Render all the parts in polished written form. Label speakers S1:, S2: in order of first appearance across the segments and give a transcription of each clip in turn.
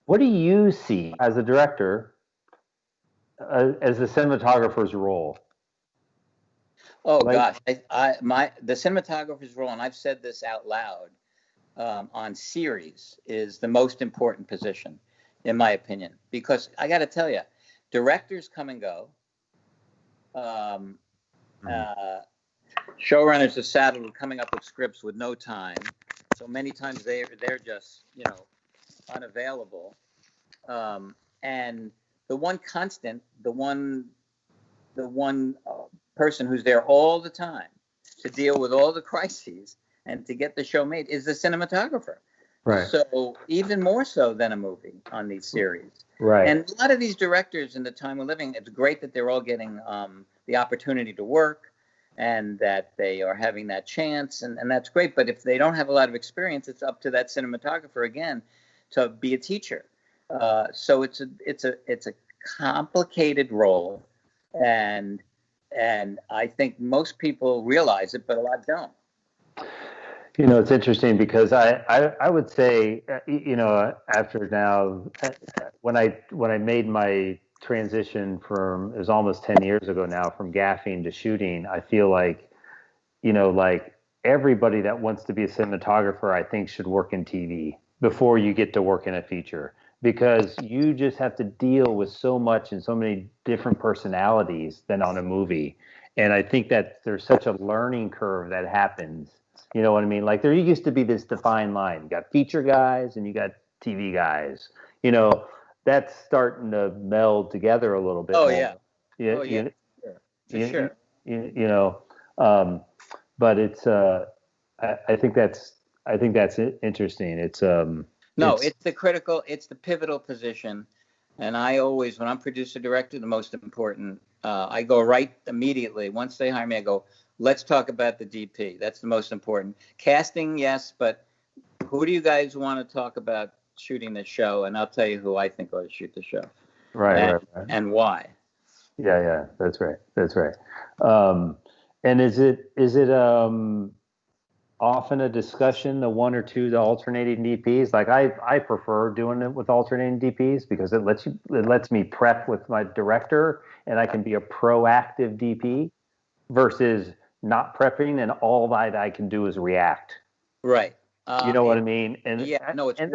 S1: What do you see as a director, as the cinematographer's role?
S2: Oh
S1: Like,
S2: gosh, the cinematographer's role, and I've said this out loud, on series is the most important position, in my opinion, because I got to tell you, directors come and go. Showrunners are saddled coming up with scripts with no time, so many times they're just unavailable. And the one constant, the one person who's there all the time to deal with all the crises and to get the show made is the cinematographer.
S1: right,
S2: So even more so than a movie on these series.
S1: right,
S2: And a lot of these directors in the time we're living, it's great that they're all getting the opportunity to work and that they are having that chance, and that's great. But if they don't have a lot of experience, it's up to that cinematographer again to be a teacher. So it's a complicated role, and I think most people realize it, but a lot don't.
S1: It's interesting because I would say, after now, when I made my transition from, it was almost 10 years ago now, from gaffing to shooting, I feel like, like everybody that wants to be a cinematographer, I think should work in TV before you get to work in a feature, because you just have to deal with so much and so many different personalities than on a movie. And I think that there's such a learning curve that happens. You know what I mean? Like, there used to be this defined line. You got feature guys and you got TV guys. That's starting to meld together a little bit
S2: Oh
S1: more.
S2: yeah.
S1: Yeah,
S2: Oh yeah. Sure. For
S1: you,
S2: sure.
S1: you know, but it's I think that's interesting.
S2: No,
S1: It's
S2: it's the pivotal position. And I always, when I'm producer director, the most important, I go right immediately. Once they hire me, I go, let's talk about the DP. That's the most important. Casting, yes, but who do you guys want to talk about shooting the show? And I'll tell you who I think ought to shoot the show,
S1: right,
S2: and
S1: right.
S2: and why.
S1: Yeah, that's right. That's right. And is it often a discussion, the one or two, the alternating DPs? Like, I prefer doing it with alternating DPs because it lets me prep with my director and I can be a proactive DP versus not prepping and all that I can do is react.
S2: Right.
S1: You know what I mean? And
S2: Yeah. No, it's
S1: and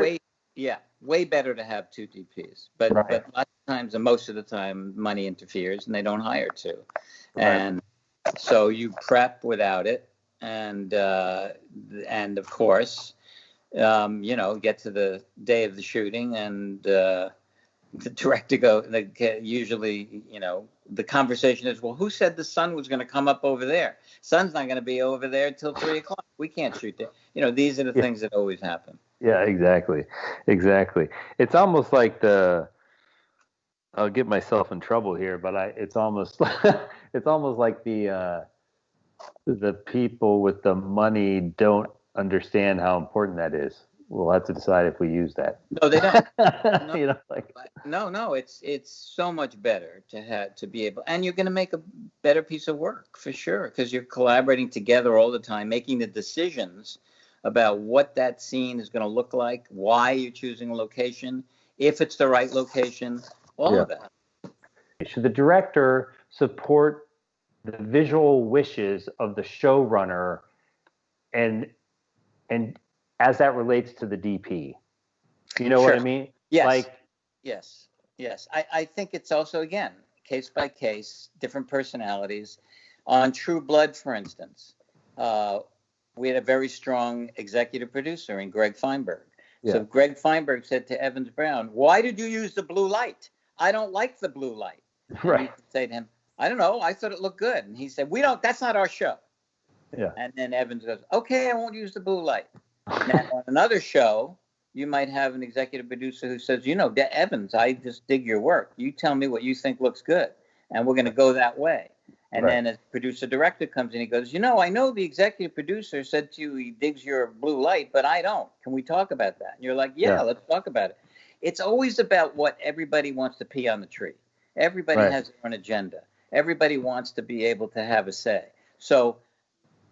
S2: way better to have two DPs. But
S1: right,
S2: lots of times, and most of the time, money interferes, and they don't hire two.
S1: right,
S2: And so you prep without it, and of course, get to the day of the shooting, and the director usually, the conversation is, well, who said the sun was going to come up over there? Sun's not going to be over there until 3 o'clock. We can't shoot there. These are the
S1: yeah,
S2: things that always happen.
S1: yeah, exactly, exactly. It's almost like I'll get myself in trouble here, but it's almost it's almost like the people with the money don't understand how important that is. We'll have to decide if we use that.
S2: No, they don't. No,
S1: Like,
S2: no. It's so much better to be able, and you're going to make a better piece of work for sure because you're collaborating together all the time, making the decisions about what that scene is going to look like, why you're choosing a location, if it's the right location, all
S1: yeah.
S2: of that.
S1: Should the director support the visual wishes of the showrunner, and and as that relates to the DP? You know what I
S2: Sure.
S1: mean?
S2: Yes.
S1: Like,
S2: Yes. I think it's also, again, case by case, different personalities. On True Blood, for instance, we had a very strong executive producer in Greg Feinberg.
S1: yeah,
S2: So Greg Feinberg said to Evans Brown, why did you use the blue light? I don't like the blue light. And he
S1: right,
S2: could say to him, I don't know. I thought it looked good. And he said, that's not our show.
S1: yeah,
S2: And then Evans goes, okay, I won't use the blue light. Now, on another show, you might have an executive producer who says, Evans, I just dig your work. You tell me what you think looks good, and we're going to go that way. And
S1: right,
S2: then a producer director comes in, he goes, I know the executive producer said to you he digs your blue light, but I don't. Can we talk about that? And you're like, yeah,
S1: yeah,
S2: let's talk about it. It's always about what everybody wants to pee on the tree. Everybody
S1: right,
S2: has their own agenda. Everybody wants to be able to have a say. So,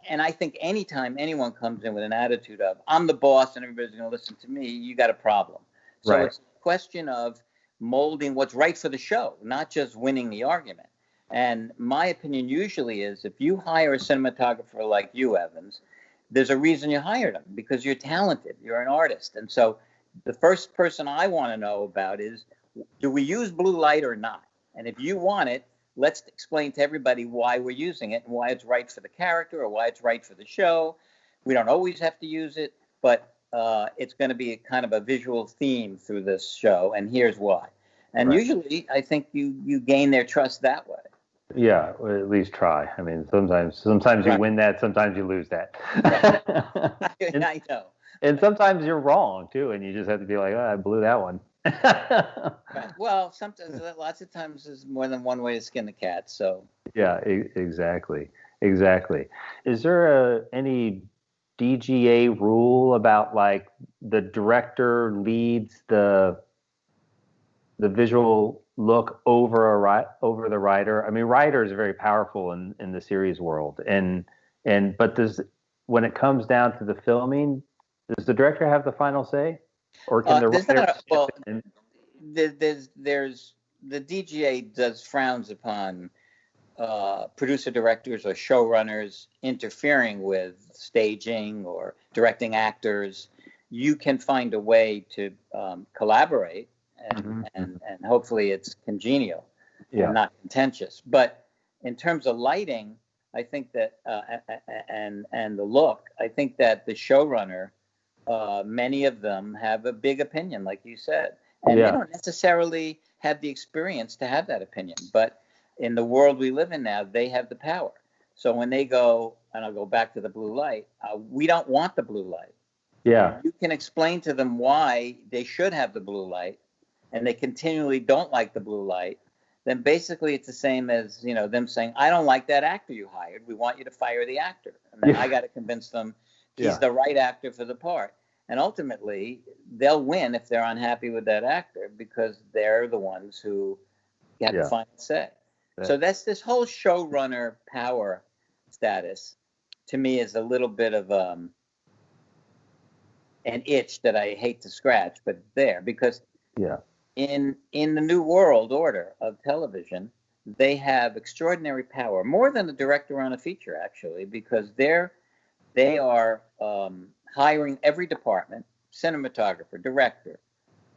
S2: and I think anytime anyone comes in with an attitude of, I'm the boss and everybody's going to listen to me, you got a problem. So
S1: right,
S2: it's, of question of molding what's right for the show, not just winning the argument. And my opinion usually is if you hire a cinematographer like you, Evans, there's a reason you hired him, because you're talented, you're an artist. And so the first person I want to know about is, do we use blue light or not? And if you want it, let's explain to everybody why we're using it and why it's right for the character or why it's right for the show. We don't always have to use it, but it's going to be a kind of a visual theme through this show, and here's why. And usually, I think you gain their trust that way.
S1: Yeah, or at least try. I mean, sometimes you win that, sometimes you lose that.
S2: I know.
S1: And sometimes you're wrong too, and you just have to be like, oh, I blew that one.
S2: Right. Well, sometimes, lots of times, there's more than one way to skin the cat. So.
S1: Yeah, exactly. Is there any DGA rule about like the director leads the visual look over the writer? I mean, writers are very powerful in the series world, but when it comes down to the filming, does the director have the final say, or can the writer?
S2: There's the DGA frowns upon producer directors or showrunners interfering with staging or directing actors. You can find a way to collaborate, and hopefully it's congenial and not contentious. But in terms of lighting, I think that and the look, I think that the showrunner, many of them have a big opinion, like you said, and they don't necessarily have the experience to have that opinion. But in the world we live in now, they have the power. So when they go, and I'll go back to the blue light, we don't want the blue light.
S1: Yeah.
S2: You can explain to them why they should have the blue light, and they continually don't like the blue light. Then basically it's the same as, them saying, I don't like that actor you hired. We want you to fire the actor. And then I got to convince them he's the right actor for the part. And ultimately, they'll win if they're unhappy with that actor, because they're the ones who get the final say. So that's this whole showrunner power status, to me, is a little bit of an itch that I hate to scratch, but it's there because in the new world order of television, they have extraordinary power, more than the director on a feature, actually, because they are hiring every department, cinematographer, director,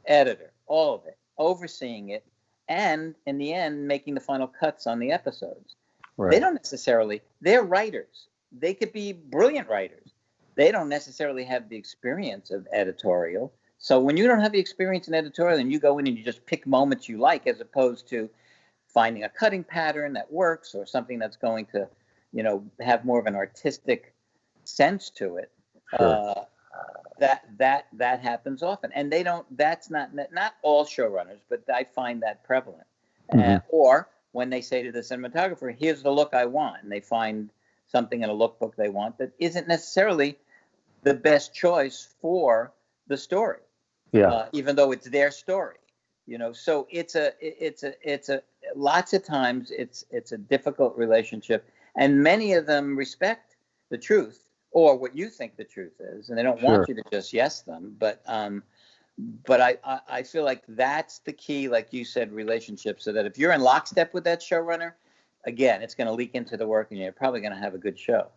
S2: editor, all of it, overseeing it, and in the end, making the final cuts on the episodes. Right. They don't necessarily, they're writers. They could be brilliant writers. They don't necessarily have the experience of editorial. So when you don't have the experience in editorial and you go in and you just pick moments you like, as opposed to finding a cutting pattern that works or something that's going to, have more of an artistic sense to it, sure. That happens often, and they don't. That's not all showrunners, but I find that prevalent. Or when they say to the cinematographer, "Here's the look I want," and they find something in a lookbook they want that isn't necessarily the best choice for the story. Even though it's their story, So it's a lots of times it's a difficult relationship, and many of them respect the truth, or what you think the truth is, and they don't want you to just yes them. But I feel like that's the key, like you said, relationship. So that if you're in lockstep with that showrunner, again, it's going to leak into the work, and you're probably going to have a good show.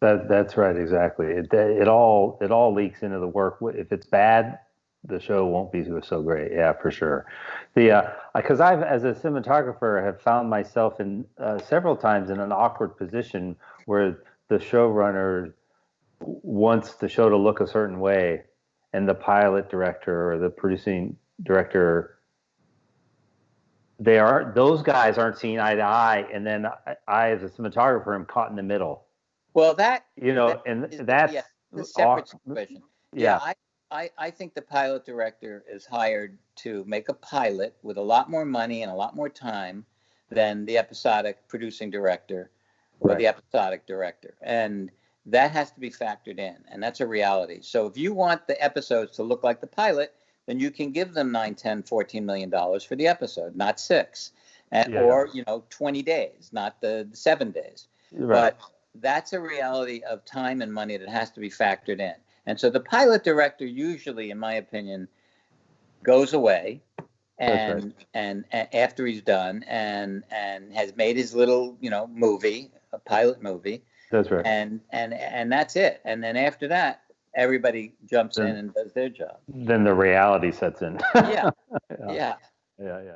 S1: That's right, exactly. It all leaks into the work. If it's bad, the show won't be so great. Yeah, for sure. Because I've, as a cinematographer, have found myself in several times in an awkward position where the showrunner wants the show to look a certain way, and the pilot director or the producing director, those guys aren't seeing eye to eye, and then I as a cinematographer, am caught in the middle.
S2: Well,
S1: that's
S2: a separate situation. I think the pilot director is hired to make a pilot with a lot more money and a lot more time than the episodic producing director or the episodic director, and that has to be factored in, and that's a reality. So if you want the episodes to look like the pilot, then you can give them $9, $10, $14 million for the episode, not 6, or 20 days, not the 7 days. Right. But that's a reality of time and money that has to be factored in. And so the pilot director usually, in my opinion, goes away,
S1: That's right.
S2: and after he's done and has made his little movie, a pilot movie,
S1: That's right.
S2: and that's it. And then after that, everybody jumps in and does their job.
S1: Then the reality sets in.
S2: Yeah,
S1: Yeah.
S2: yeah.
S1: Yeah.